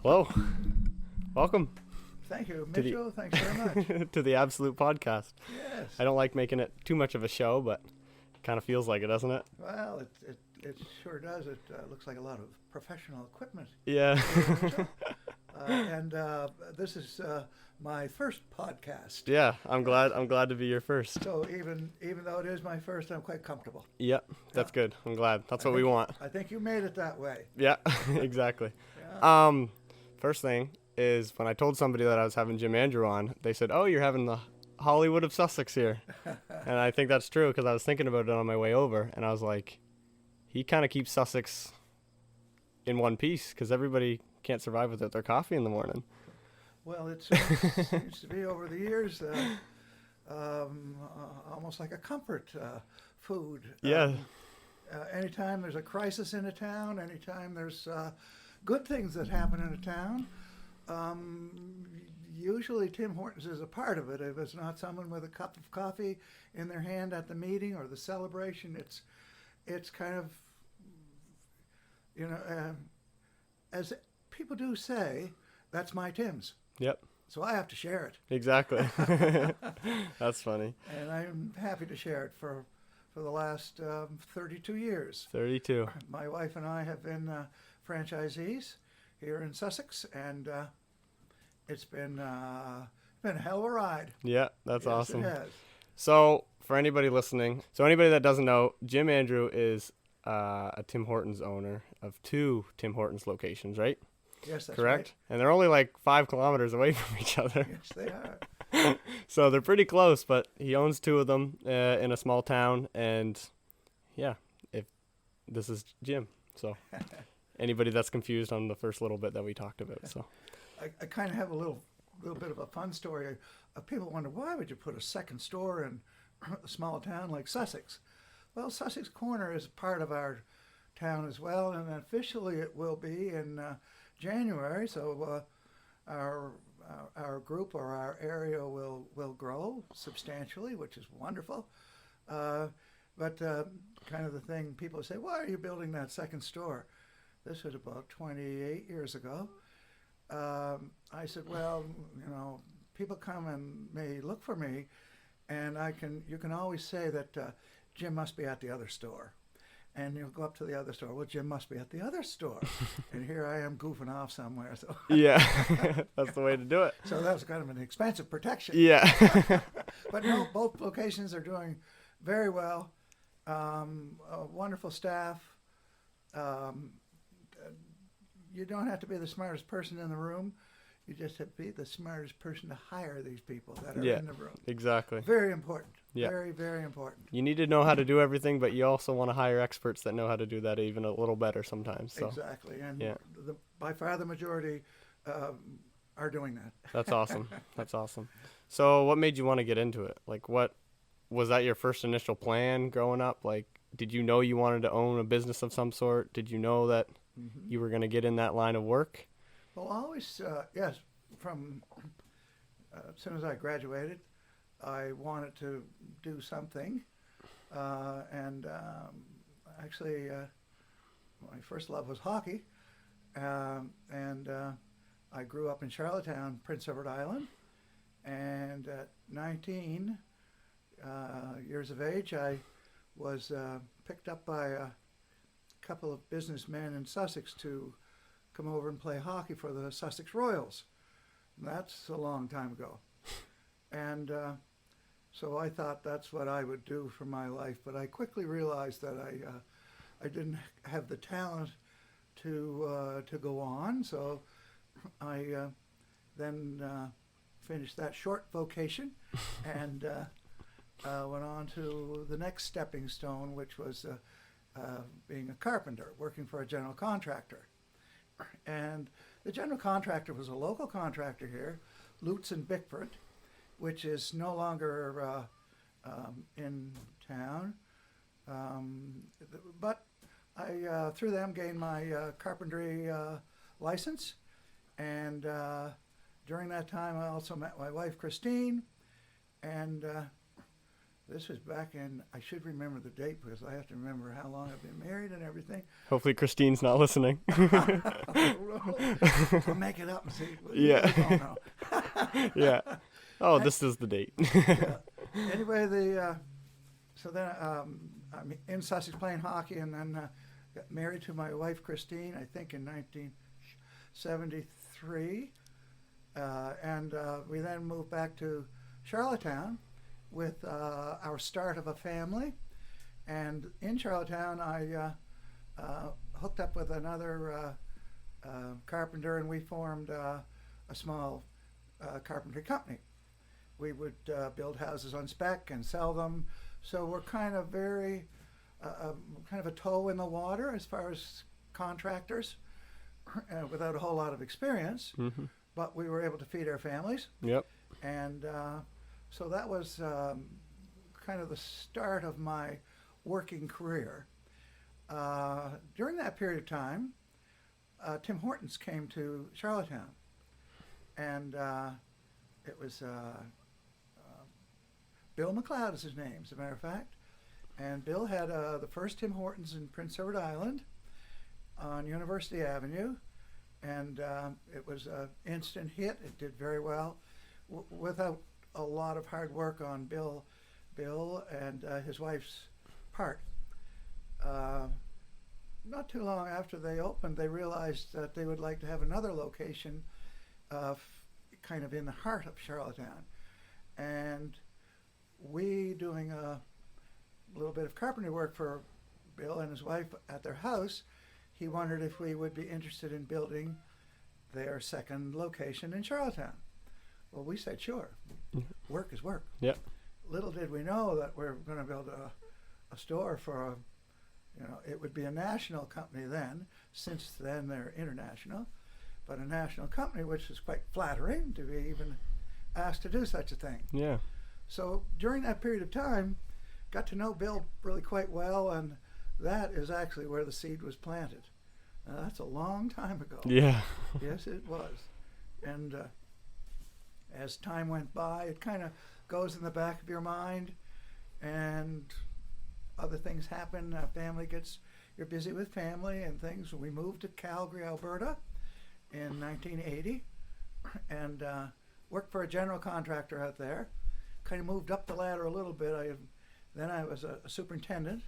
Hello. Welcome Thank you, to the Mitchell. Thanks very much. to the Absolute Podcast. Yes. I don't like making it too much of a show, but it kind of feels like it, doesn't it? Well, it sure does. It looks like a lot of professional equipment Yeah. here, Mitchell. And this is my first podcast. Yeah, I'm glad to be your first. So even though it is my first, I'm quite comfortable. Yep, that's Yeah. good. I'm glad. That's I what we think- want. I think you made it that way. Yeah, exactly. Yeah. First thing is when I told somebody that I was having Jim Andrew on, they said, "Oh, you're having the Hollywood of Sussex here," and I think that's true because I was thinking about it on my way over, and I was like, he kind of keeps Sussex in one piece because everybody can't survive without their coffee in the morning. Well, it seems to be over the years almost like a comfort food. Yeah. Anytime there's a crisis in a town, anytime there's good things that happen in a town, usually Tim Hortons is a part of it. If it's not someone with a cup of coffee in their hand at the meeting or the celebration, it's kind of, as people do say, that's my Tim's. Yep. So I have to share it. Exactly. That's funny. And I'm happy to share it for the last 32 years. 32. My wife and I have been franchisees here in Sussex, and it's been a hell of a ride. Yeah, that's Yes, awesome. It has. So, for anybody listening, anybody that doesn't know, Jim Andrew is a Tim Hortons owner of 2 Tim Hortons locations, right? Yes, that's Correct? And they're only like 5 kilometers away from each other. right. Yes, they are. So they're pretty close, but he owns 2 of them in a small town. And yeah, if this is Jim. So anybody that's confused on the first little bit that we talked about. So I kind of have a little bit of a fun story. People wonder, why would you put a second store in a small town like Sussex? Well, Sussex Corner is part of our town as well, and officially it will be in January. So our group or our area will grow substantially, which is wonderful. But kind of the thing, people say, why are you building that second store? This was about 28 years ago. I said, well, people come and may look for me, and you can always say that Jim must be at the other store. And you'll go up to the other store. Well, Jim must be at the other store. And here I am goofing off somewhere. So yeah, that's the way to do it. so that was kind of an expensive protection. Yeah. But no, both locations are doing very well. A wonderful staff. You don't have to be the smartest person in the room. You just have to be the smartest person to hire these people that are Yeah. in the room. Exactly. Very important. Yeah. Very, very important. You need to know how to do everything, but you also want to hire experts that know how to do that even a little better sometimes. So Exactly. And yeah. by far the majority are doing that. that's awesome. That's awesome. So what made you want to get into it? Like, what was that your first initial plan growing up? Like, did you know you wanted to own a business of some sort? Did you know that you were going to get in that line of work? Well, always, yes, from as soon as I graduated, I wanted to do something. Actually, my first love was hockey. I grew up in Charlottetown, Prince Edward Island. And at 19 years of age, I was picked up by a couple of businessmen in Sussex to come over and play hockey for the Sussex Royals. And that's a long time ago. And so I thought that's what I would do for my life. But I quickly realized that I didn't have the talent to go on. So I then finished that short vocation and went on to the next stepping stone, which was being a carpenter, working for a general contractor. And the general contractor was a local contractor here, Lutz and Bickford, which is no longer in town. But I, through them, gained my carpentry license. And during that time, I also met my wife, Christine. And This was back in, I should remember the date because I have to remember how long I've been married and everything. Hopefully Christine's not listening. I'll make it up and see. Yeah. Oh, no. Yeah. Oh, this is the date. Yeah. Anyway, so then I'm in Sussex playing hockey, and then got married to my wife Christine, I think in 1973, and we then moved back to Charlottetown with our start of a family. And in Charlottetown, I hooked up with another carpenter, and we formed a small carpentry company. We would build houses on spec and sell them. So we're kind of very, kind of a toe in the water as far as contractors, without a whole lot of experience. Mm-hmm. But we were able to feed our families. Yep. And so that was kind of the start of my working career. During that period of time, Tim Hortons came to Charlottetown. And it was Bill McLeod is his name, as a matter of fact. And Bill had the first Tim Hortons in Prince Edward Island on University Avenue. And it was an instant hit. It did very well without a lot of hard work on Bill and his wife's part. Not too long after they opened, they realized that they would like to have another location kind of in the heart of Charlottetown. And we, doing a little bit of carpentry work for Bill and his wife at their house, he wondered if we would be interested in building their second location in Charlottetown. Well, we said sure. Work is work. Yep. Little did we know that we were going to build a store for it would be a national company then. Since then, they're international. But a national company, which is quite flattering to be even asked to do such a thing. Yeah. So during that period of time, got to know Bill really quite well, and that is actually where the seed was planted. Now, that's a long time ago. Yeah. Yes, it was. And as time went by, it kind of goes in the back of your mind, and other things happen. You're busy with family and things. We moved to Calgary, Alberta in 1980, and worked for a general contractor out there. Kind of moved up the ladder a little bit. Then I was a superintendent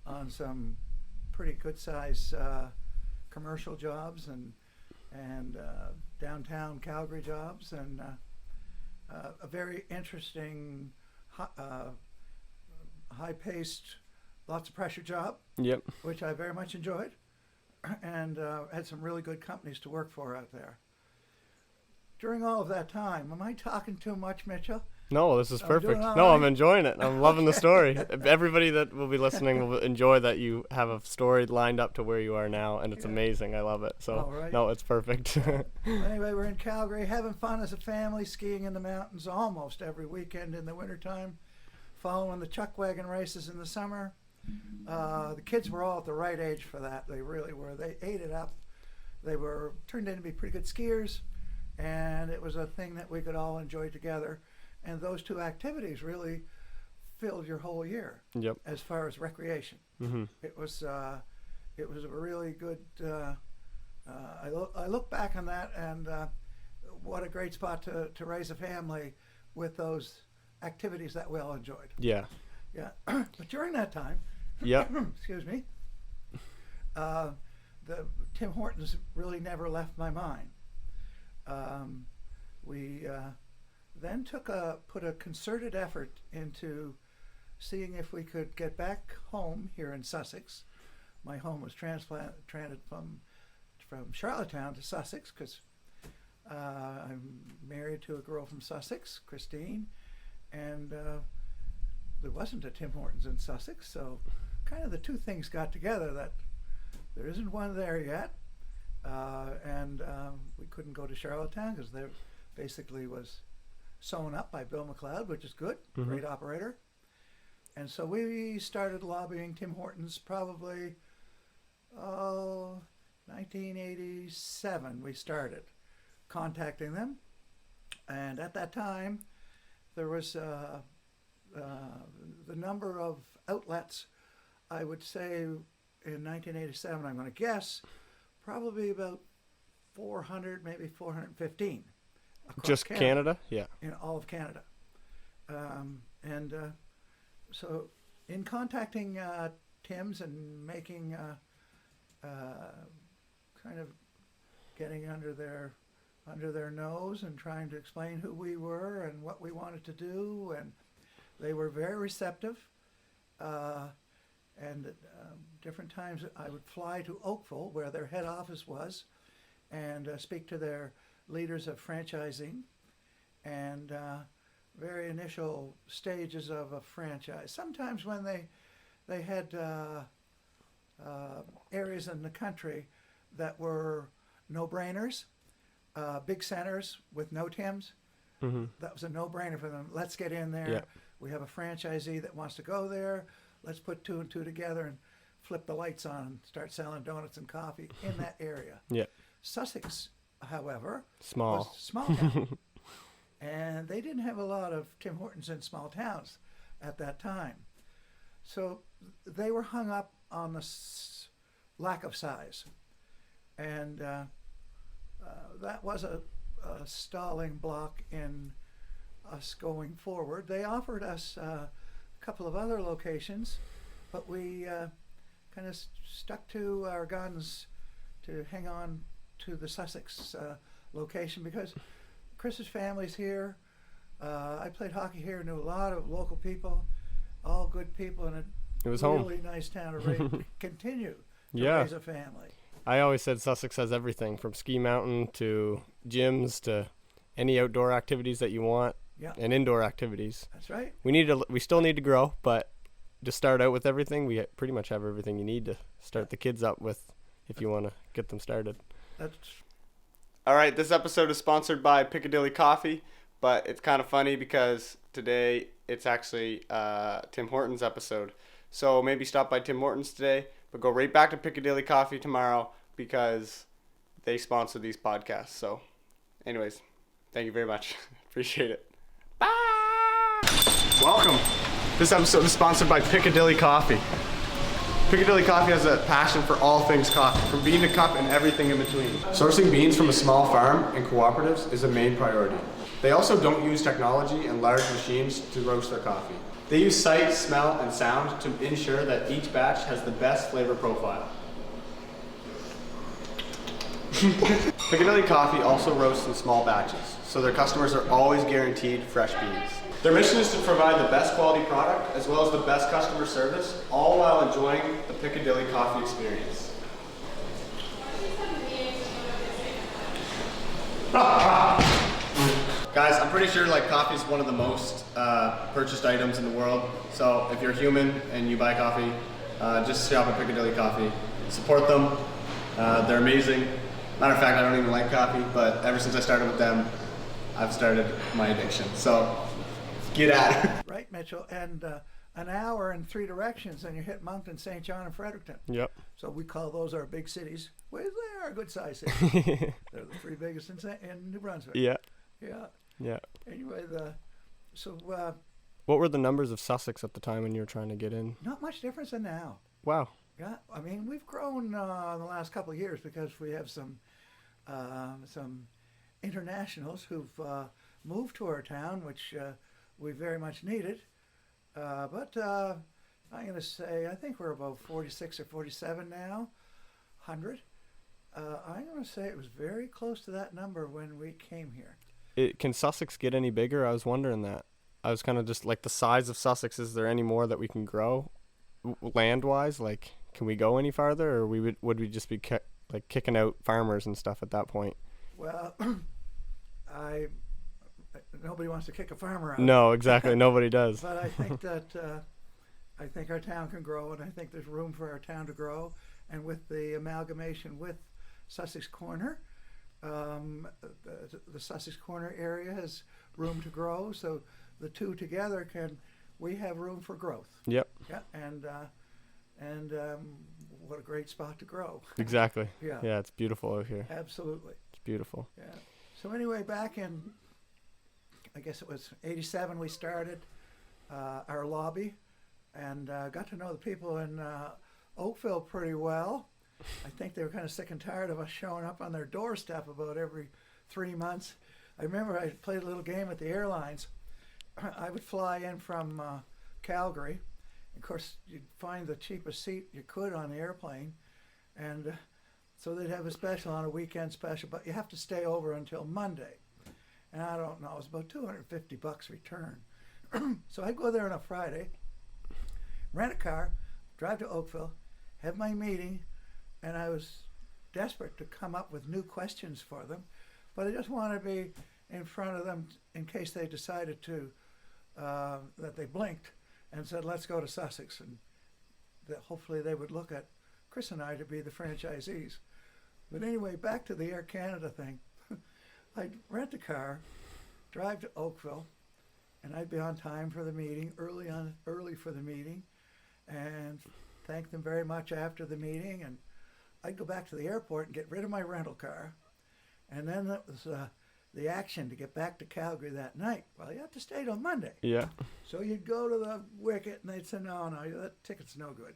on some pretty good size commercial jobs and downtown Calgary jobs, and a very interesting, high-paced, lots of pressure job. Yep. Which I very much enjoyed, and had some really good companies to work for out there. During all of that time, am I talking too much, Mitchell? No, this is perfect. doing all No, I'm right. enjoying it. I'm loving the story. Everybody that will be listening will enjoy that you have a story lined up to where you are now, and it's amazing. I love it. So, All right. no, it's perfect. Anyway, we're in Calgary, having fun as a family, skiing in the mountains almost every weekend in the wintertime, following the chuck wagon races in the summer. The kids were all at the right age for that. They really were. They ate it up. They were turned in to be pretty good skiers, and it was a thing that we could all enjoy together. And those two activities really filled your whole year. Yep. As far as recreation. Mm-hmm. It was a really good. I look back on that, and what a great spot to raise a family with those activities that we all enjoyed. Yeah. Yeah. But during that time, Yep. excuse me, the Tim Hortons really never left my mind. We then put a concerted effort into seeing if we could get back home here in Sussex. My home was transplanted from Charlottetown to Sussex because I'm married to a girl from Sussex, Christine, and there wasn't a Tim Hortons in Sussex, so kind of the two things got together that there isn't one there yet, and we couldn't go to Charlottetown because there basically was sewn up by Bill McLeod, which is good, great operator. And so we started lobbying Tim Hortons probably, 1987 we started contacting them. And at that time, there was the number of outlets, I would say in 1987, I'm going to guess, probably about 400, maybe 415 across Just Canada? Yeah. in all of Canada. And so in contacting Tim's and making kind of getting under their nose and trying to explain who we were and what we wanted to do, and they were very receptive. And at different times I would fly to Oakville, where their head office was, and speak to their leaders of franchising and very initial stages of a franchise. Sometimes when they had areas in the country that were no-brainers, big centers with no Tims, that was a no-brainer for them. Let's get in there. Yeah. We have a franchisee that wants to go there. Let's put two and two together and flip the lights on and start selling donuts and coffee in that area. Yeah. Sussex, however, Small. was a small town. And they didn't have a lot of Tim Hortons in small towns at that time. So they were hung up on the lack of size. And that was a stalling block in us going forward. They offered us a couple of other locations, but we kind of stuck to our guns to hang on to the Sussex location because Chris's family's here. I played hockey here, knew a lot of local people, all good people, and It was really home. nice town to continue to Yeah. raise a family. I always said Sussex has everything from ski mountain to gyms to any outdoor activities that you want Yeah, and indoor activities. that's right. We still need to grow, but to start out with everything, we pretty much have everything you need to start the kids up with if you want to get them started. That's All right, this episode is sponsored by Piccadilly Coffee, but it's kind of funny because today it's actually Tim Hortons episode. So maybe stop by Tim Hortons today, but go right back to Piccadilly Coffee tomorrow because they sponsor these podcasts. So anyways, thank you very much. Appreciate it. Bye! Welcome. This episode is sponsored by Piccadilly Coffee. Piccadilly Coffee has a passion for all things coffee, from bean to cup and everything in between. Sourcing beans from a small farm and cooperatives is a main priority. They also don't use technology and large machines to roast their coffee. They use sight, smell, and sound to ensure that each batch has the best flavor profile. Piccadilly Coffee also roasts in small batches, so their customers are always guaranteed fresh beans. Their mission is to provide the best quality product as well as the best customer service, all while enjoying the Piccadilly Coffee experience. Guys, I'm pretty sure coffee is one of the most purchased items in the world. So if you're human and you buy coffee, just shop at Piccadilly Coffee. Support them. They're amazing. Matter of fact, I don't even like coffee, but ever since I started with them, I've started my addiction. So get at it. right, Mitchell. And an hour in three directions, and you hit Moncton, St. John, and Fredericton. Yep. So we call those our big cities. Well, they are good sized cities. They're the three biggest in New Brunswick. Yeah. Yeah. Yeah. Anyway, so What were the numbers of Sussex at the time when you were trying to get in? not much difference than now. Wow. Yeah, I mean we've grown in the last couple of years because we have some internationals who've moved to our town, which we very much needed. But I'm going to say I think we're about 46 or 47 now, 100. I'm going to say it was very close to that number when we came here. Can Sussex get any bigger? I was wondering that. I was kind of just the size of Sussex. Is there any more that we can grow, land-wise? Can we go any farther, or would we just be kicking out farmers and stuff at that point? Well, nobody wants to kick a farmer out. No, exactly. Nobody does. But I think that I think our town can grow, and I think there's room for our town to grow. And with the amalgamation with Sussex Corner, the Sussex Corner area has room to grow. So the two together we have room for growth. Yep. Yeah, and what a great spot to grow. Exactly. Yeah. Yeah, it's beautiful out here. Absolutely. It's beautiful. Yeah. So anyway, back in, I guess it was 87 we started. our lobby, and got to know the people in Oakville pretty well. I think they were kind of sick and tired of us showing up on their doorstep about every 3 months. I remember I played a little game at the airlines. I would fly in from Calgary. Of course, you'd find the cheapest seat you could on the airplane, and so they'd have a special on a weekend special, but you have to stay over until Monday. And I don't know, it was about $250 return. So I'd go there on a Friday, rent a car, drive to Oakville, have my meeting, and I was desperate to come up with new questions for them, but I just wanted to be in front of them in case they decided to, that they blinked and said, let's go to Sussex, and that hopefully they would look at Chris and I to be the franchisees. But anyway, back to the Air Canada thing. I'd rent a car, drive to Oakville, and I'd be on time for the meeting, early for the meeting, and thank them very much after the meeting. And I'd go back to the airport and get rid of my rental car. And then that was the action to get back to Calgary that night. Well, you have to stay till Monday. Yeah. So you'd go to the wicket, and they'd say, no, that ticket's no good.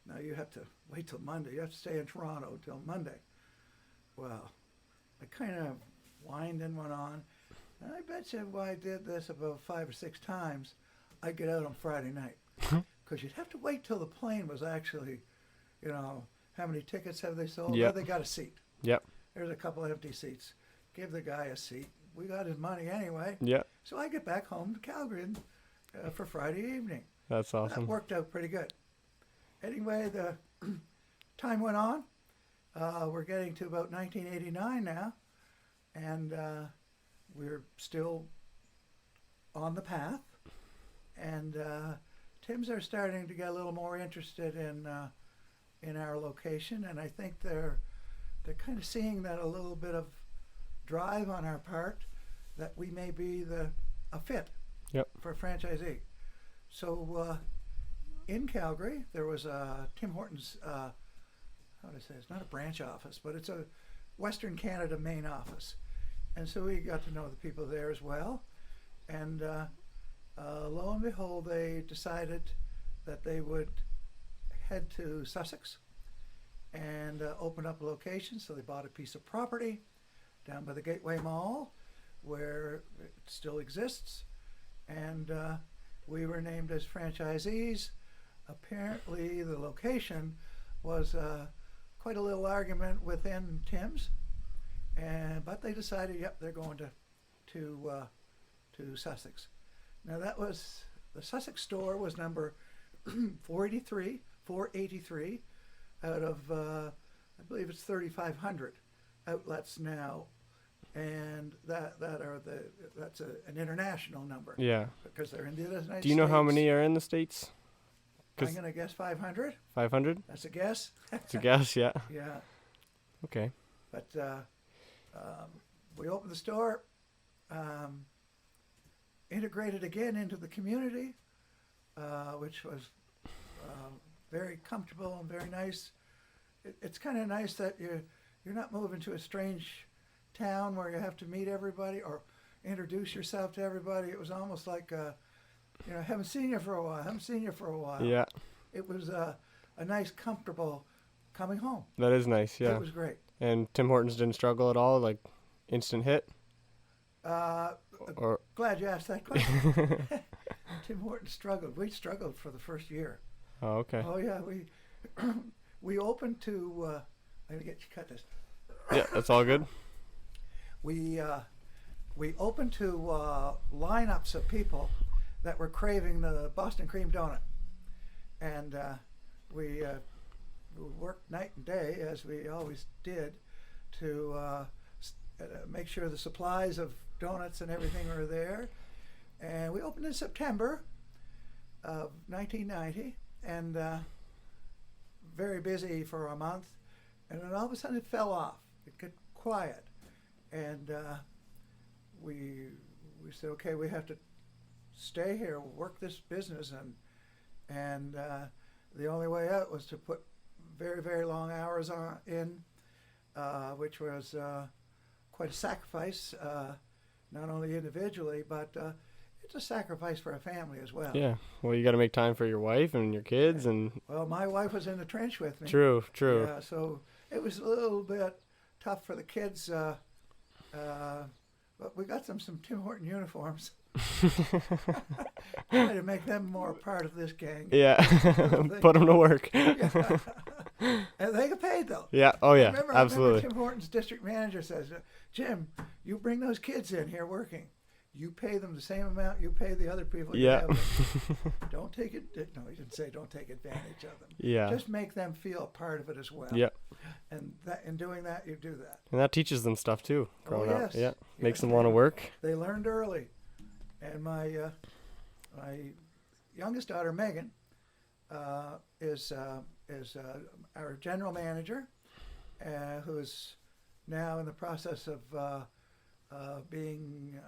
Now you have to wait till Monday. You have to stay in Toronto till Monday. Well, I kind of whined and went on. And I bet you if I did this about 5 or 6 times, I'd get out on Friday night. Because you'd have to wait till the plane was actually, how many tickets have they sold? Yep. Well, they got a seat. Yep. There's a couple empty seats. Give the guy a seat. We got his money anyway. Yep. So I get back home to Calgary for Friday evening. That's awesome. That worked out pretty good. Anyway, the time went on. We're getting to about 1989 now, and we're still on the path. And Tim's are starting to get a little more interested in our location, and I think they're kind of seeing that a little bit of drive on our part that we may be a fit Yep. for a franchisee. So in Calgary, there was a Tim Hortons, how do I say, it's not a branch office, but it's a Western Canada main office. And so we got to know the people there as well. And lo and behold, they decided that they would head to Sussex and open up a location. So they bought a piece of property down by the Gateway Mall where it still exists. And we were named as franchisees. Apparently the location was quite a little argument within Tim's, but they decided, yep, they're going to Sussex. Now that was, the Sussex store was number 483 out of, I believe it's 3,500 outlets now, and that's an international number. Yeah. Because they're in the United States. Do you know how many are in the States? I'm going to guess 500. 500? That's a guess. It's a guess, yeah. Yeah. Okay. But we opened the store, integrated again into the community, which was very comfortable and very nice. It's kind of nice that you're not moving to a strange town where you have to meet everybody or introduce yourself to everybody. It was almost like, haven't seen you for a while. Yeah. It was a nice, comfortable coming home. That is nice, yeah. It was great. And Tim Hortons didn't struggle at all, like instant hit? Or Glad you asked that question. Tim Hortons struggled. We struggled for the first year. Oh, okay. Oh yeah, we opened to. I'm gonna get you cut this. Yeah, that's all good. We opened to lineups of people that were craving the Boston cream donut, and we worked night and day, as we always did, to make sure the supplies of donuts and everything were there. And we opened in September of 1990, and very busy for a month. And then all of a sudden it fell off. It got quiet. And we said, okay, we have to stay here, work this business. And the only way out was to put very, very long hours in, which was quite a sacrifice, not only individually, but it's a sacrifice for a family as well. Yeah. Well, you got to make time for your wife and your kids, and Well, my wife was in the trench with me. true. Yeah, so it was a little bit tough for the kids, but we got them some Tim Horton uniforms. Try to make them more a part of this gang. Yeah. Put them to work. Yeah. And they get paid though. Yeah. Oh yeah. I Absolutely. remember Tim Horton's district manager says, "Jim, you bring those kids in here working. You pay them the same amount you pay the other people. You Yeah. have. Don't take it. No, he didn't say don't take advantage of them. Yeah. Just make them feel a part of it as well. Yep. And that in doing that, you do that. And that teaches them stuff too. Oh, Growing up. yes. Yeah. Makes Yes, them want to work. They learned early. And my youngest daughter Megan is our general manager, who is now in the process of being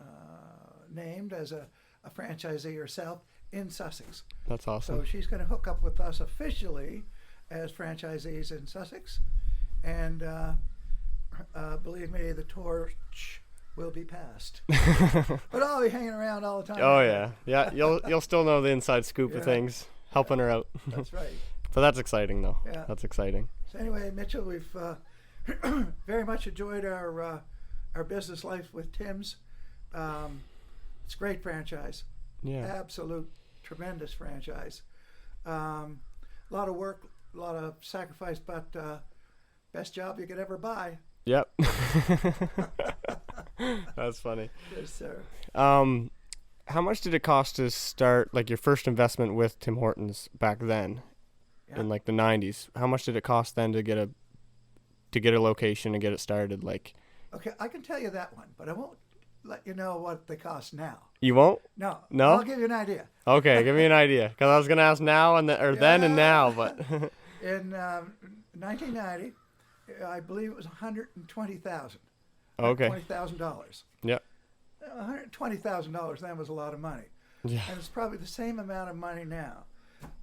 named as a franchisee herself in Sussex. That's awesome. So she's going to hook up with us officially as franchisees in Sussex, and believe me, the torch will be passed. But I'll be hanging around all the time. Oh yeah. Yeah. You'll still know the inside scoop Yeah. of things, helping her out. That's right. But that's exciting though. Yeah. That's exciting. So anyway, Mitchell, we've very much enjoyed our business life with Tim's. It's a great franchise. Yeah. Absolute tremendous franchise. A lot of work, a lot of sacrifice, but best job you could ever buy. Yep. That's funny. Yes, sir. How much did it cost to start like your first investment with Tim Hortons back then, Yeah. in like the 90s? How much did it cost then to get a location and get it started? Like, Okay, I can tell you that one, but I won't let you know what they cost now. you won't? No. No? I'll give you an idea. Okay, give me an idea, because I was gonna ask now and then and now, but In 1990, I believe it was $120,000. okay. $20,000. Yep. $120,000 then was a lot of money. Yeah. And it's probably the same amount of money now.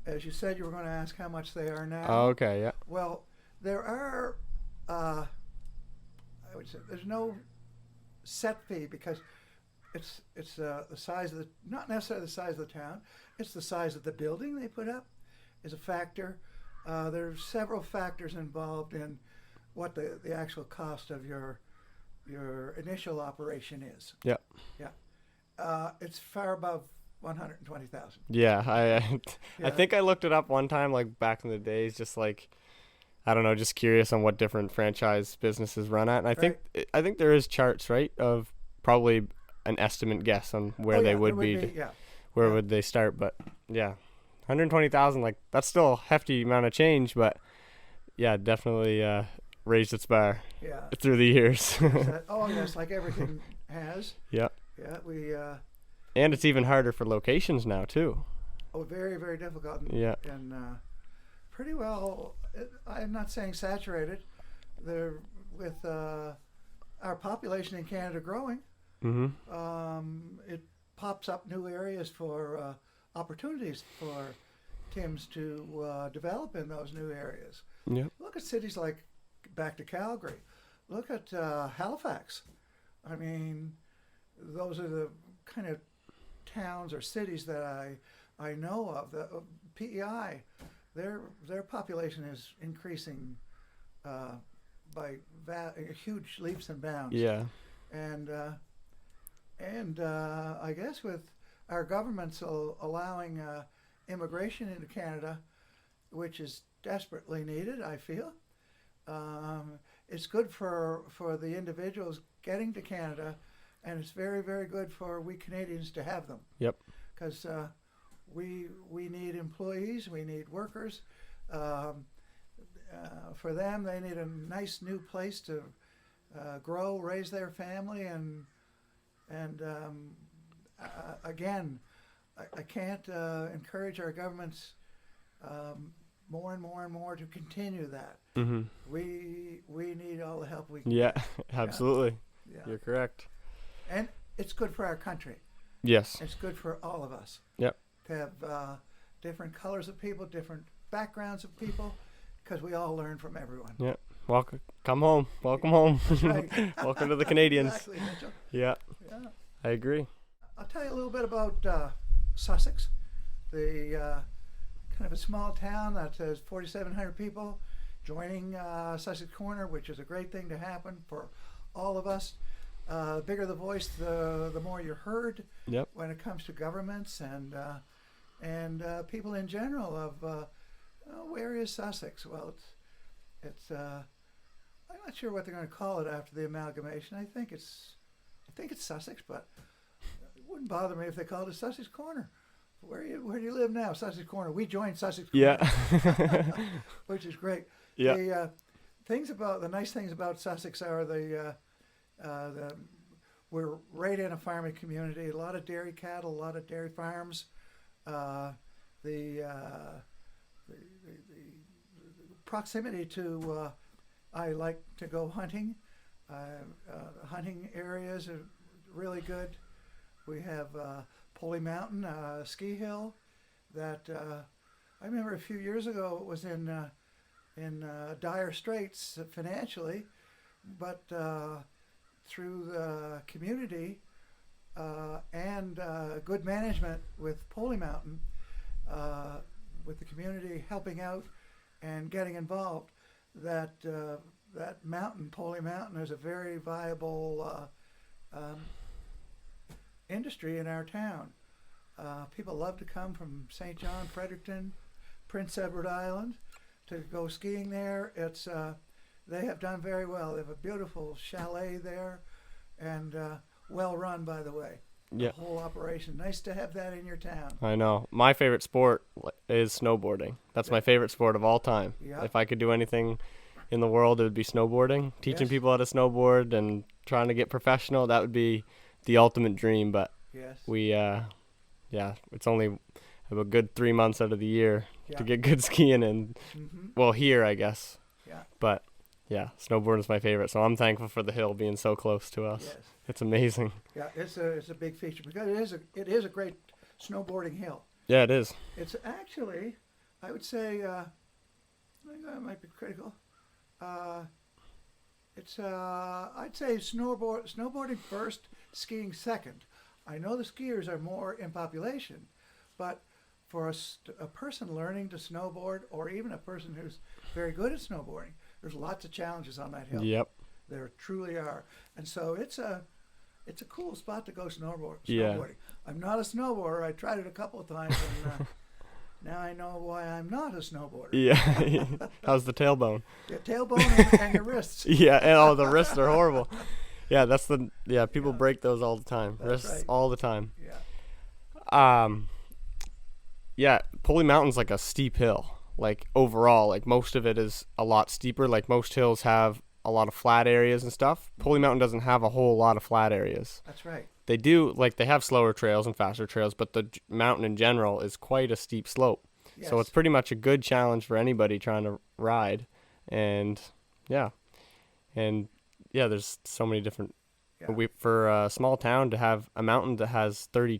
As you said, you were going to ask how much they are now. Okay. Yeah. Well, there are, I would say, there's no set fee because it's the size of not necessarily the size of the town, it's the size of the building they put up is a factor. There's several factors involved in what the actual cost of your initial operation is. Yep. Yeah. It's far above 120,000. Yeah. I Yeah. think I looked it up one time, like back in the days, just like, I don't know, just curious on what different franchise businesses run at. And I think there is charts, right, of probably an estimate guess on where they would be. Yeah. Where Yeah. would they start? But yeah, 120,000, like that's still a hefty amount of change, but yeah, definitely raised its bar Yeah. through the years. Oh yes, like everything has. Yeah. Yeah. We And it's even harder for locations now too. very very difficult. Yeah. And pretty well. I'm not saying saturated. There with our population in Canada growing. Mm-hmm. It pops up new areas for opportunities for Tim's to develop in those new areas. Yep. Look at cities like back to Calgary. Look at Halifax. I mean, those are the kind of towns or cities that I know of. The PEI, their population is increasing by huge leaps and bounds. Yeah. And I guess with our governments allowing immigration into Canada, which is desperately needed, I feel, it's good for the individuals getting to Canada, and it's very, very good for we Canadians to have them. Yep. Because we need employees, we need workers. For them, they need a nice new place to grow, raise their family, and again, I can't encourage our governments more and more and more to continue that. Mm-hmm. We need all the help we can. Yeah. Absolutely. Yeah. You're correct. And it's good for our country. Yes. It's good for all of us. Yep. To have different colors of people, different backgrounds of people, because we all learn from everyone. Yep. Come home. Welcome home. Right. Welcome to the Canadians. Exactly, Mitchell. Yeah. Yeah. I agree. I'll tell you a little bit about Sussex, the kind of a small town that has 4,700 people joining Sussex Corner, which is a great thing to happen for all of us. The bigger the voice, the more you're heard. Yep. When it comes to governments and people in general of where is Sussex? Well, it's I'm not sure what they're going to call it after the amalgamation. I think it's Sussex, but it wouldn't bother me if they called it Sussex Corner. Where do you live now? Sussex Corner. We joined Sussex Corner. Yeah. Which is great. Yeah. The nice things about Sussex are we're right in a farming community. A lot of dairy cattle, a lot of dairy farms. The proximity to I like to go hunting. Hunting areas are really good. We have Poley Mountain, ski hill that I remember a few years ago it was in dire straits financially, but through the community and good management with Poley Mountain, with the community helping out and getting involved, that mountain, Poley Mountain, is a very viable industry in our town. People love to come from St. John, Fredericton, Prince Edward Island to go skiing there. It's they have done very well. They have a beautiful chalet there, and well run, by the way. Yeah. The whole operation. Nice to have that in your town. I know. My favorite sport is snowboarding. That's my favorite sport of all time. Yeah. If I could do anything in the world, it would be snowboarding. Teaching Yes. people how to snowboard and trying to get professional, that would be the ultimate dream. But Yes. it's only a good 3 months out of the year Yeah. to get good skiing and, Mm-hmm. well, here, I guess. Yeah. But, yeah, snowboarding is my favorite. So I'm thankful for the hill being so close to us. Yes. It's amazing. Yeah. It's a big feature because it is a great snowboarding hill. Yeah, it is. It's actually, I would say, I might be critical. I'd say snowboarding first, skiing second. I know the skiers are more in population, but for a person learning to snowboard, or even a person who's very good at snowboarding, there's lots of challenges on that hill. Yep. There truly are, and so it's a cool spot to go snowboarding. Yeah. I'm not a snowboarder. I tried it a couple of times, and now I know why I'm not a snowboarder. Yeah. How's the tailbone? Your tailbone and your wrists. Yeah, and the wrists are horrible. Yeah, people break those all the time. That's Wrists right. all the time. Yeah. Yeah, Poley Mountain's like a steep hill. Like overall, like most of it is a lot steeper. Like most hills have a lot of flat areas and stuff. Poley Mountain doesn't have a whole lot of flat areas. That's right. They do, like they have slower trails and faster trails, but the mountain in general is quite a steep slope. Yes. So it's pretty much a good challenge for anybody trying to ride. And there's so many different. Yeah. For a small town to have a mountain that has 30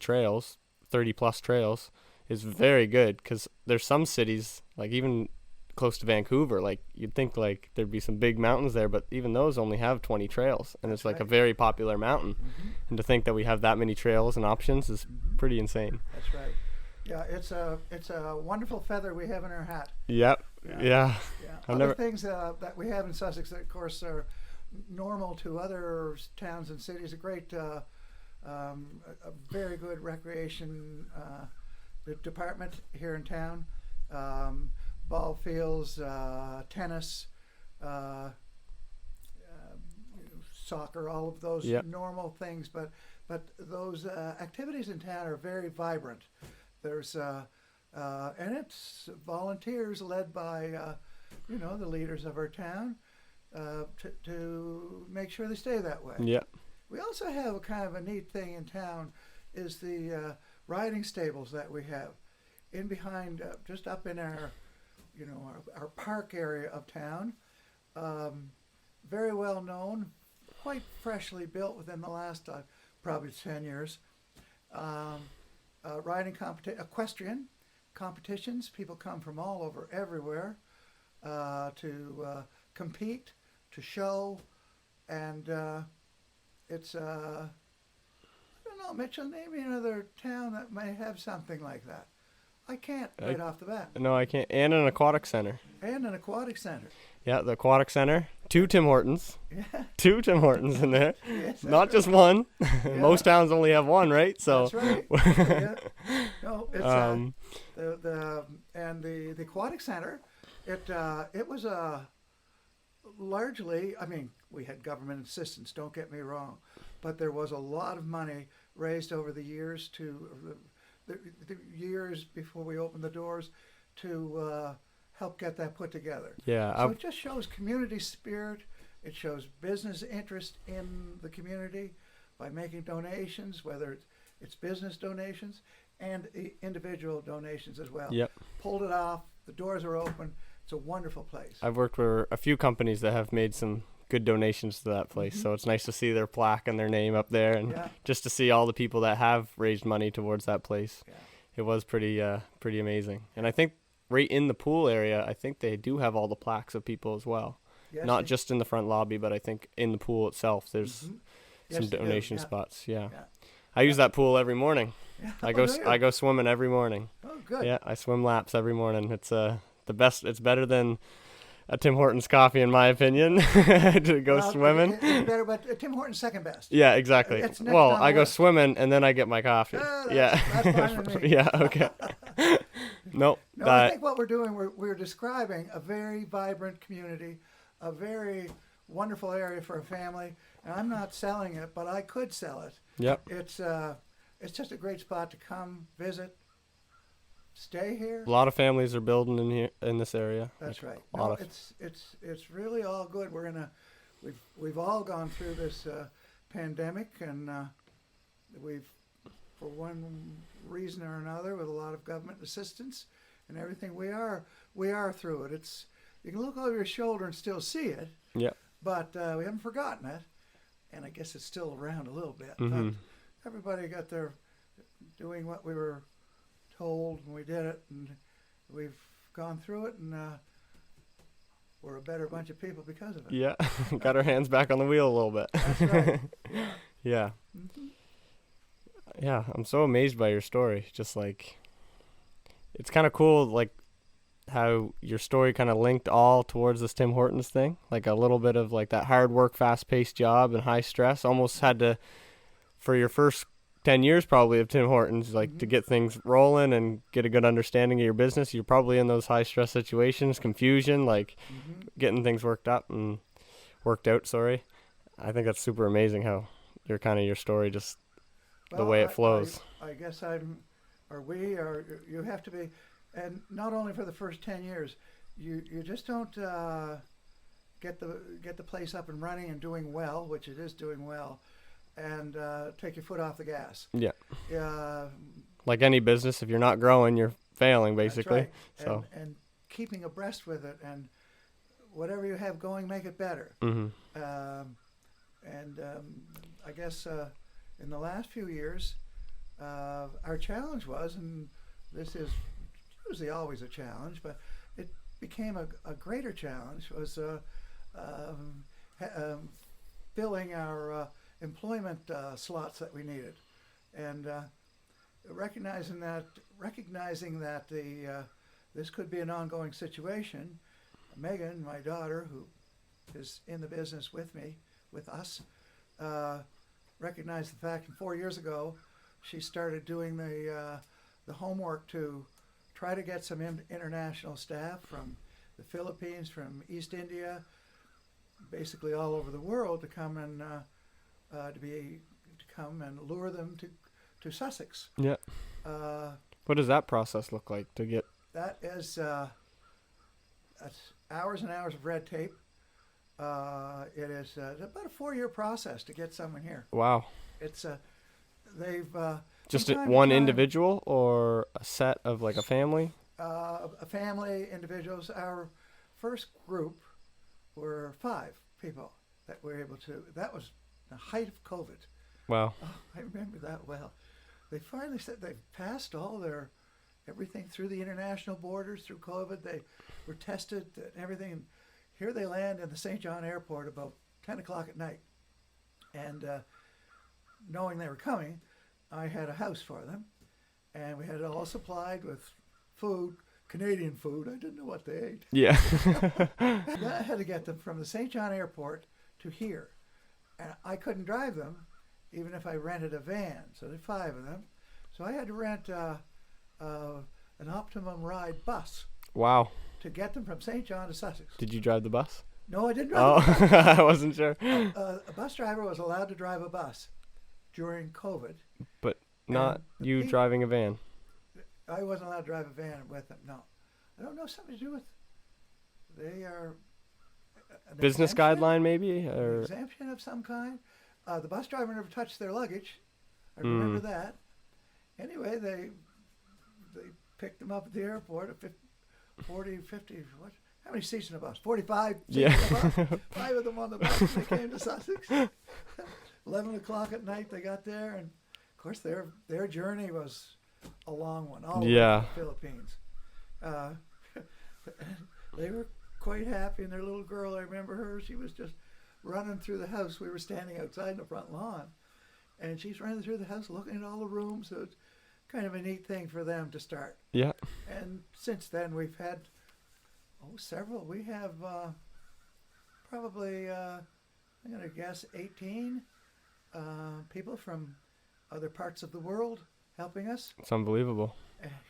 plus trails, is very good, because there's some cities, like even close to Vancouver, like you'd think like there'd be some big mountains there, but even those only have 20 trails, and That's it's like a right. very popular mountain. Mm-hmm. And to think that we have that many trails and options is Mm-hmm. pretty insane. That's right. Yeah, it's a wonderful feather we have in our hat. Yep. Yeah. Yeah. Yeah. I've Other never- things that we have in Sussex that, of course, are normal to other towns and cities. A very good recreation department here in town. Ball fields, tennis, soccer, all of those Yep. normal things. But those activities in town are very vibrant. There's and it's volunteers led by the leaders of our town to make sure they stay that way. Yeah. We also have a kind of a neat thing in town is the riding stables that we have in behind, just up in our park area of town. Very well known, quite freshly built within the last probably 10 years. Riding equestrian competitions. People come from all over, everywhere, to compete, to show, and it's I don't know, Mitchell, name me another town that may have something like that. I can't right off the bat. No, I can't. And an aquatic center. And an aquatic center. Yeah, the aquatic center. 2 Tim Hortons. Yeah. 2 Tim Hortons in there. Yes, Not just one. Yeah. Most towns only have one, right? So. That's right. Yeah. No, it's the aquatic center. It was largely. I mean, we had government assistance. Don't get me wrong, but there was a lot of money raised over the years the years before we opened the doors to help get that put together. Yeah. So it just shows community spirit. It shows business interest in the community by making donations, whether it's business donations and individual donations as well. Yep. Pulled it off. The doors are open. It's a wonderful place. I've worked for a few companies that have made some good donations to that place. So it's nice to see their plaque and their name up there, and just to see all the people that have raised money towards that place. Yeah. It was pretty amazing. And I think right in the pool area, I think they do have all the plaques of people as well. Yes, Not just in the front lobby, but I think in the pool itself there's Mhm. some Yes, they do, donation yeah. spots. Yeah. Yeah. I use that pool every morning. Yeah. I Oh, do you? go swimming every morning. Oh, good. Yeah, I swim laps every morning. It's the best. It's better than a Tim Hortons coffee, in my opinion, to go Well, swimming. It's better, but Tim Hortons second best. Yeah, exactly. It's next Well, on the I go list. swimming and then I get my coffee. That's fine with me. Yeah, okay. Nope. No, I think what we're doing, we're describing a very vibrant community, a very wonderful area for a family. And I'm not selling it, but I could sell it. Yep. It's just a great spot to come visit, stay here. A lot of families are building in here in this area. That's right. A lot No, of it's really all good. We've all gone through this pandemic, and we've, for one reason or another, with a lot of government assistance and everything, we are through it. You can look over your shoulder and still see it. Yep. But we haven't forgotten it, and I guess it's still around a little bit. Mhm. But everybody got their doing what we were told when we did it, and we've gone through it, and we're a better bunch of people because of it. Yeah. Got our hands back on the wheel a little bit. That's right. Yeah. Yeah. Mhm. Yeah, I'm so amazed by your story. Just like, it's kind of cool, like how your story kind of linked all towards this Tim Hortons thing. Like a little bit of like that hard work, fast paced job and high stress. Almost had to, for your first 10 years probably of Tim Hortons, like to get things rolling and get a good understanding of your business. You're probably in those high stress situations, confusion, like getting things worked out. Sorry. I think that's super amazing how your story just the way it flows. I guess you have to be, and not only for the first 10 years, you just don't get the place up and running and doing well, which it is doing well, and take your foot off the gas. Yeah. Like any business, if you're not growing, you're failing basically. That's right. And keeping abreast with it, and whatever you have going, make it better. I guess in the last few years, our challenge was, and this is usually always a challenge, but it became a greater challenge, was filling our employment slots that we needed, and recognizing that this could be an ongoing situation. Megan, my daughter, who is in the business with us, recognized the fact that 4 years ago she started doing the homework to try to get some international staff from the Philippines, from East India, basically all over the world, to come and lure them to Sussex. Yeah. What does that process look like to get? That is that's hours and hours of red tape. It is about a 4-year process to get someone here. Wow. It's they've just from time to one time, individual or a set of like a family? A family, individuals. Our first group were 5 people that were able to. That was the height of COVID. Wow. Oh, I remember that well. They finally said they've passed all their everything through the international borders, through COVID. They were tested and everything. And here they land in the St. John airport about 10 o'clock at night. And knowing they were coming, I had a house for them, and we had it all supplied with food, Canadian food. I didn't know what they ate. Yeah. And then I had to get them from the St. John Airport to here. And I couldn't drive them, even if I rented a van. So there's 5 of them. So I had to rent an Optimum Ride bus Wow. to get them from St. John to Sussex. Did you drive the bus? No, I didn't drive the bus. Oh, I wasn't sure. A bus driver was allowed to drive a bus during COVID. But not And you driving a van. I wasn't allowed to drive a van with them. No, I don't know, something to do with they are an Business exemption? guideline, maybe, An or exemption of some kind. The bus driver never touched their luggage. I remember that. Anyway, they picked them up at the airport at 40, 50, what? How many seats in the bus? 45 seats Yeah. in the bus. 5 of them on the bus when they came to Sussex. 11 o'clock at night they got there, and of course their journey was a long one, all the way Yeah. to the Philippines. They were quite happy, and their little girl, I remember her, she was just running through the house. We were standing outside in the front lawn, and she's running through the house looking at all the rooms. So it's kind of a neat thing for them to start. yeah. And since then we've had several. We have probably I'm going to guess 18 people from other parts of the world helping us. It's unbelievable.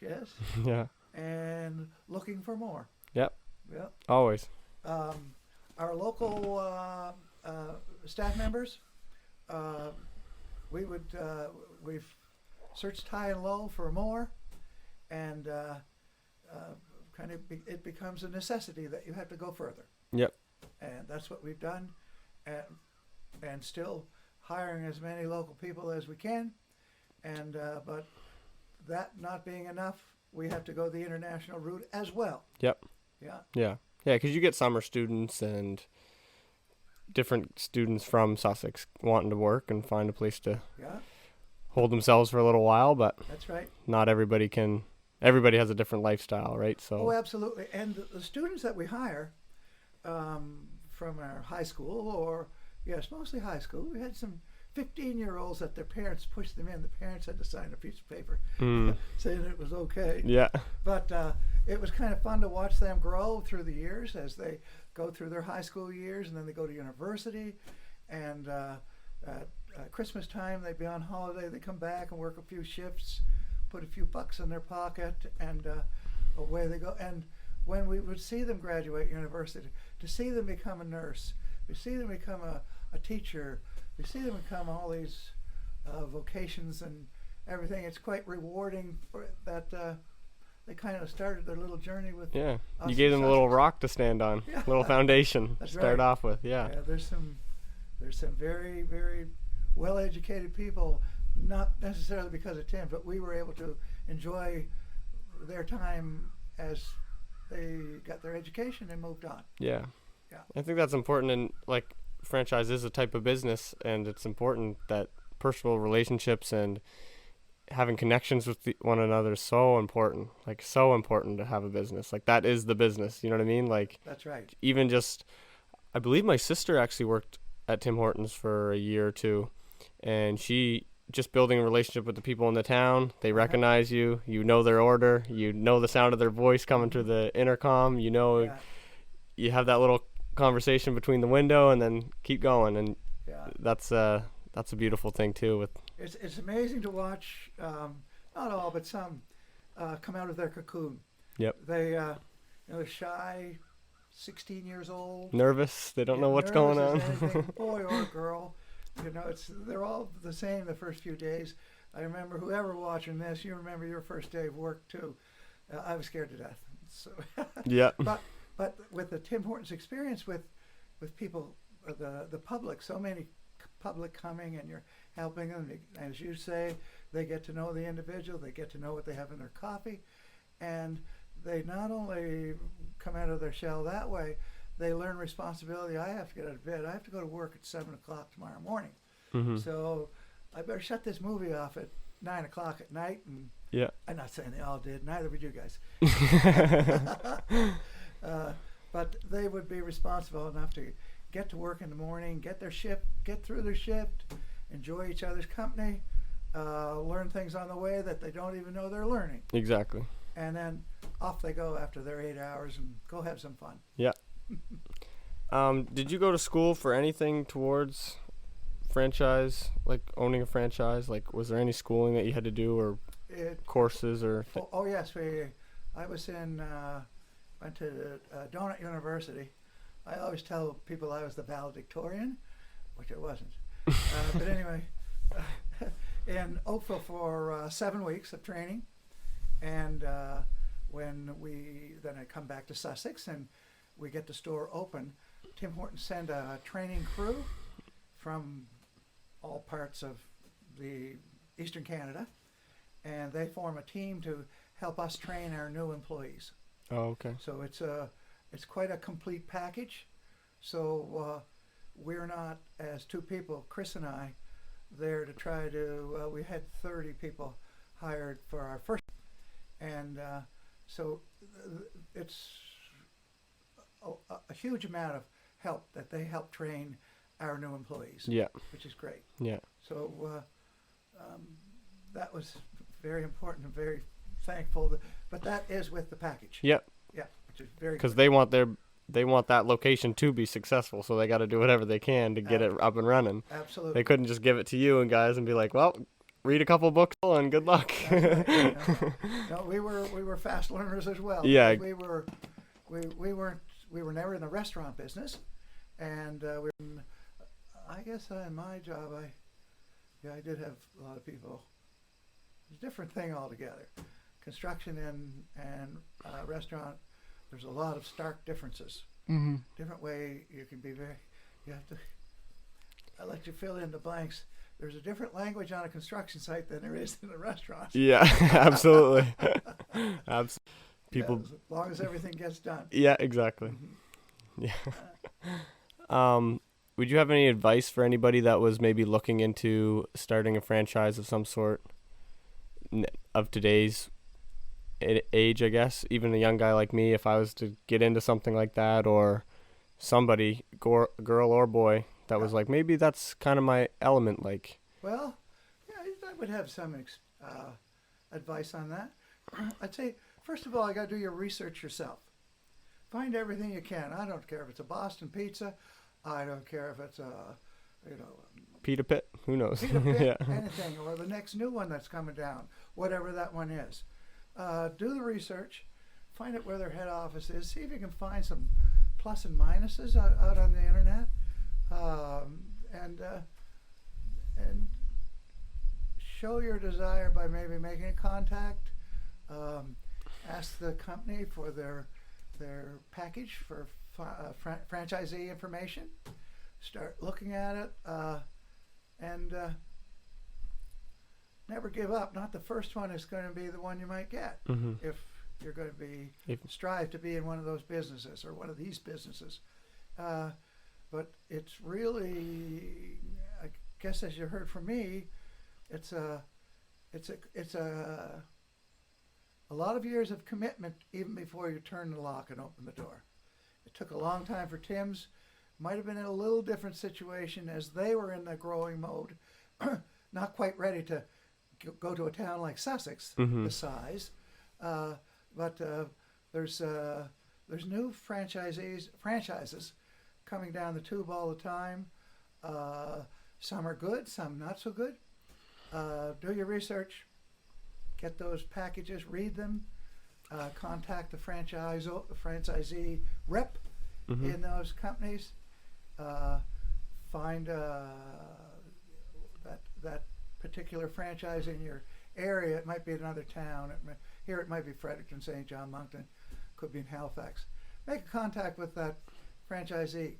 Yes, Yeah. and looking for more. Yep. Yeah. Always. Our local staff members, we've searched high and low for more, and it becomes a necessity that you have to go further. Yep. And that's what we've done, and still hiring as many local people as we can, and but that not being enough, we have to go the international route as well. Yep. Yeah. Yeah. Yeah, because you get summer students and different students from Sussex wanting to work and find a place to Yeah, hold themselves for a little while, but that's right. not everybody can. Everybody has a different lifestyle, right? So. Oh, absolutely. And the students that we hire from our high school, or yes, mostly high school, we had some 15-year-olds that their parents pushed them in. The parents had to sign a piece of paper saying it was okay. Yeah. But it was kind of fun to watch them grow through the years as they go through their high school years, and then they go to university. And at Christmas time, they'd be on holiday. They come back and work a few shifts, put a few bucks in their pocket, and away they go. And when we would see them graduate university, to see them become a nurse, to see them become a teacher, we see them become all these vocations and everything. It's quite rewarding for that they kind of started their little journey with. Yeah. us You gave in them a little Sussex. rock to stand on, Yeah. little foundation That's to start right. off with. Yeah. Yeah, there's some very, very well-educated people, not necessarily because of Tim, but we were able to enjoy their time as they got their education and moved on. Yeah. Yeah. I think that's important, and like franchise is a type of business, and it's important that personal relationships and having connections with one another is so important. Like, so important to have a business. Like, that is the business. You know what I mean? Like, That's right. even just, I believe my sister actually worked at Tim Hortons for a year or two, and she just building a relationship with the people in the town. They recognize you. You know their order. You know the sound of their voice coming through the intercom. You know, Yeah. you have that little conversation between the window, and then keep going. And Yeah. that's a beautiful thing too. With It's amazing to watch, not all, but some, come out of their cocoon. Yep. They're shy, 16 years old. nervous, they don't know what's going on. nervous as anything, boy or girl. They're all the same the first few days. I remember whoever watching this, you remember your first day of work too. I was scared to death. So, Yeah. but with the Tim Hortons experience with people, the public, so many public coming, and you're helping them. As you say, they get to know the individual. They get to know what they have in their coffee, and they not only come out of their shell that way, they learn responsibility. I have to get out of bed. I have to go to work at 7 o'clock tomorrow morning. Mm-hmm. So I better shut this movie off at 9 o'clock at night. And Yeah. I'm not saying they all did. Neither would you guys. But they would be responsible enough to get to work in the morning, get through their shift, enjoy each other's company, learn things on the way that they don't even know they're learning. Exactly. And then off they go after their 8 hours and go have some fun. Yeah. Did you go to school for anything towards franchise, like owning a franchise? Like, was there any schooling that you had to do, or courses, or? Oh yes, I was went to Donut University. I always tell people I was the valedictorian, which I wasn't. But anyway, in Oakville for 7 weeks of training, and then I come back to Sussex and we get the store open. Tim Hortons sent a training crew from all parts of the Eastern Canada, and they form a team to help us train our new employees. Oh, okay. So it's quite a complete package. So we're not, as two people, Chris and I, there to try to. We had 30 people hired for our first, and so it's a huge amount of help that they help train our new employees. Yeah. Which is great. Yeah. So that was very important and very thankful. But that is with the package. Yep. Yeah, which is very. Because they want that location to be successful, so they got to do whatever they can to get it up and running. Absolutely. They couldn't just give it to you and guys and be like, well, read a couple books and good luck. That's right. No, we were fast learners as well. Yeah. We were never in the restaurant business, and I guess in my job I did have a lot of people. It's a different thing altogether. Construction and restaurant, there's a lot of stark differences. Mm-hmm. Different way you can be you have to. I let you fill in the blanks. There's a different language on a construction site than there is in a restaurant. Yeah, absolutely. Absolutely. People. Yeah, as long as everything gets done. Yeah, exactly. Mm-hmm. Yeah. Would you have any advice for anybody that was maybe looking into starting a franchise of some sort of today's age, I guess? Even a young guy like me, if I was to get into something like that, or somebody, girl or boy, that was like, maybe that's kind of my element, like. Well, yeah, I would have some advice on that. I'd say, first of all, you got to do your research yourself. Find everything you can. I don't care if it's a Boston pizza. I don't care if it's a, Pita Pit. Who knows? Pita Pit, Yeah. anything, or the next new one that's coming down, whatever that one is. Do the research. Find out where their head office is. See if you can find some plus and minuses out on the internet, and show your desire by maybe making a contact. Ask the company for their package for franchisee information. Start looking at it, and never give up. Not the first one is going to be the one you might get. Mm-hmm. If you're going to strive to be in one of those businesses or one of these businesses. But it's really, I guess, as you heard from me, it's a lot of years of commitment even before you turn the lock and open the door. It took a long time for Tim's. Might have been in a little different situation as they were in the growing mode, not quite ready to go to a town like Sussex, Mm-hmm. the size. But there's new franchises coming down the tube all the time. Some are good, some not so good. Do your research. Get those packages, read them. Contact the franchisee rep Mm-hmm. in those companies. Find that particular franchise in your area. It might be another town. Here it might be Fredericton, St. John, Moncton. Could be in Halifax. Make a contact with that franchisee.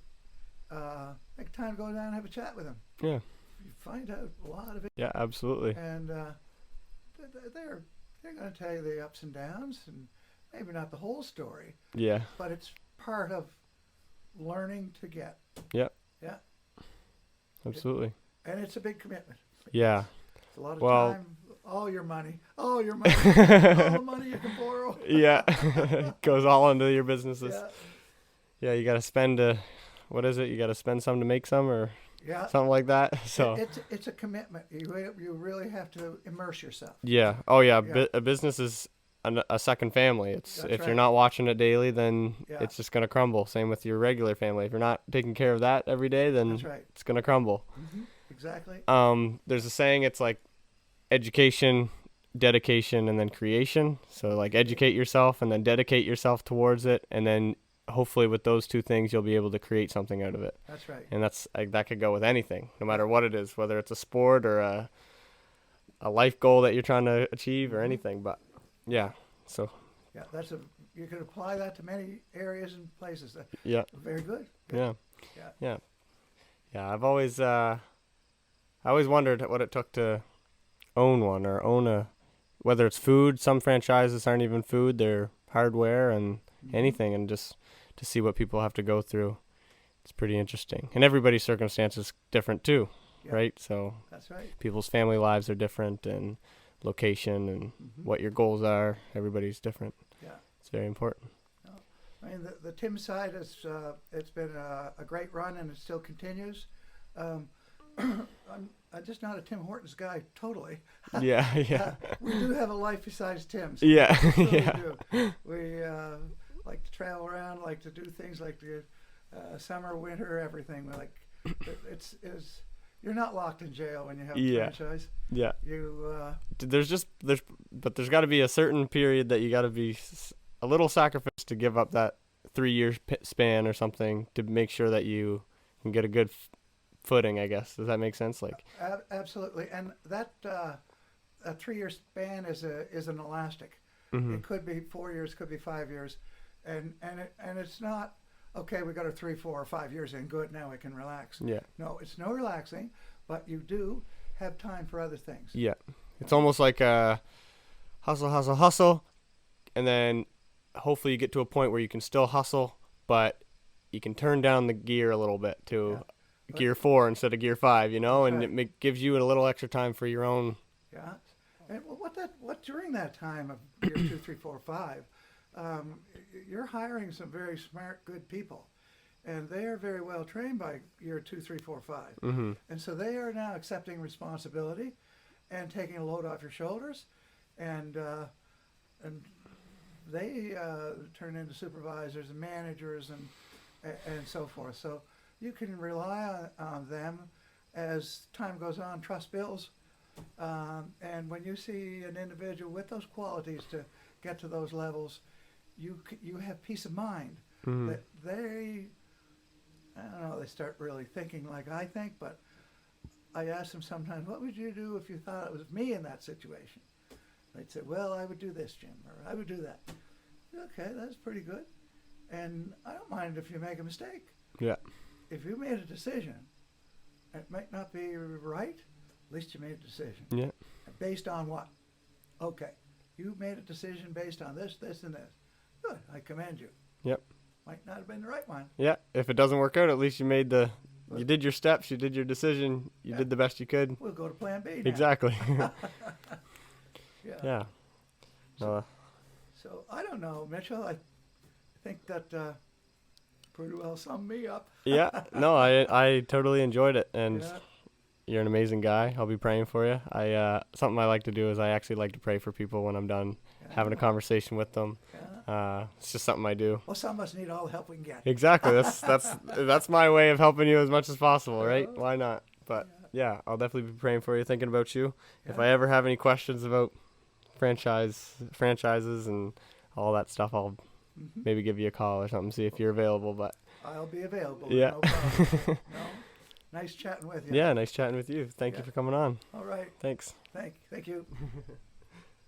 Make time to go down and have a chat with them. Yeah. You find out a lot of it. Yeah, absolutely. And they're going to tell you the ups and downs, and maybe not the whole story. Yeah. But it's part of learning to get. Yeah. Yeah. Absolutely. And it's a big commitment. Yeah. It's a lot of Well- time, all your money, all the money you can borrow. Yeah. Goes all into your businesses. Yeah. Yeah, you got to spend what is it? You got to spend some to make some, or Yeah. something like that. So It's a commitment. You really have to immerse yourself. yeah. Oh yeah. Yeah. A business is a second family. It's That's if you're right. not watching it daily, then Yeah. it's just gonna crumble. Same with your regular family. If you're not taking care of that every day, then That's right. it's gonna crumble. Exactly. There's a saying. It's like education, dedication, and then creation. So like educate yourself and then dedicate yourself towards it, and then hopefully with those two things you'll be able to create something out of it. That's right. And that's like, that could go with anything, no matter what it is, whether it's a sport or a life goal that you're trying to achieve or anything. But yeah, so Yeah, you can apply that to many areas and places. yeah, Very good. yeah, Yeah. yeah, yeah. I always wondered what it took to own one or own whether it's food. Some franchises aren't even food; they're hardware and anything, and just to see what people have to go through. It's pretty interesting. And everybody's circumstance is different too, Yeah. right? So That's right. people's family lives are different, and location and what your goals are. Everybody's different. Yeah. It's very important. I mean, the Tim side it's been a great run, and it still continues. I'm just not a Tim Hortons guy totally. Yeah, yeah. We do have a life besides Tim's. Yeah, We really yeah. do. We like to travel around, like to do things like the summer, winter, everything. We like it's you're not locked in jail when you have a Yeah. franchise. Yeah. You But there's got to be a certain period that you got to be a little sacrifice to give up that 3 year span or something to make sure that you can get a good footing, I guess. Does that make sense? Like, absolutely, and that a 3 year span is an elastic. mhm. It could be 4 years, could be 5 years, and it's not okay. We got our 3, 4, or 5 years in. Good, now I can relax. Yeah. No, it's no relaxing, but you do have time for other things. Yeah. It's almost like a hustle, hustle, hustle, and then hopefully you get to a point where you can still hustle, but you can turn down the gear a little bit to gear 4 instead of gear 5, you know, That's and right. it gives you a little extra time for your own. Yeah, and what during that time of year 2, 3, 4, 5, you're hiring some very smart, good people, and they are very well trained by year 2, 3, 4, 5, Mm-hmm. and so they are now accepting responsibility and taking a load off your shoulders, and they turn into supervisors and managers and so forth. So you can rely on them as time goes on. Trust builds. And when you see an individual with those qualities to get to those levels, you have peace of mind Mm-hmm. that I don't know, they start really thinking like I think, but I ask them sometimes, what would you do if you thought it was me in that situation? They'd say, well, I would do this, Jim, or I would do that. Okay, that's pretty good. And I don't mind if you make a mistake. Yeah. If you made a decision, it might not be right, at least you made a decision. Yeah. Based on what? Okay, you made a decision based on this, this, and this. Good, I commend you. Yep. Might not have been the right one. Yeah. If it doesn't work out, at least you did your steps, you did your decision, you did the best you could. We'll go to plan B now. Exactly. Yeah. Yeah. So I don't know, Mitchell. I think that pretty well summed me up. Yeah. No, I totally enjoyed it, and Yeah. you're an amazing guy. I'll be praying for you. Something I like to do is I actually like to pray for people when I'm done having a conversation with them. Yeah. It's just something I do. Well, some of us need all the help we can get. Exactly. That's my way of helping you as much as possible, right? Why not? But yeah, I'll definitely be praying for you, thinking about you. If I ever have any questions about franchises and all that stuff, I'll maybe give you a call or something, see if you're available. But I'll be available. Yeah. No problem. No? Nice chatting with you. yeah, nice chatting with you. Thank you for coming on. All right. Thanks. Thank you.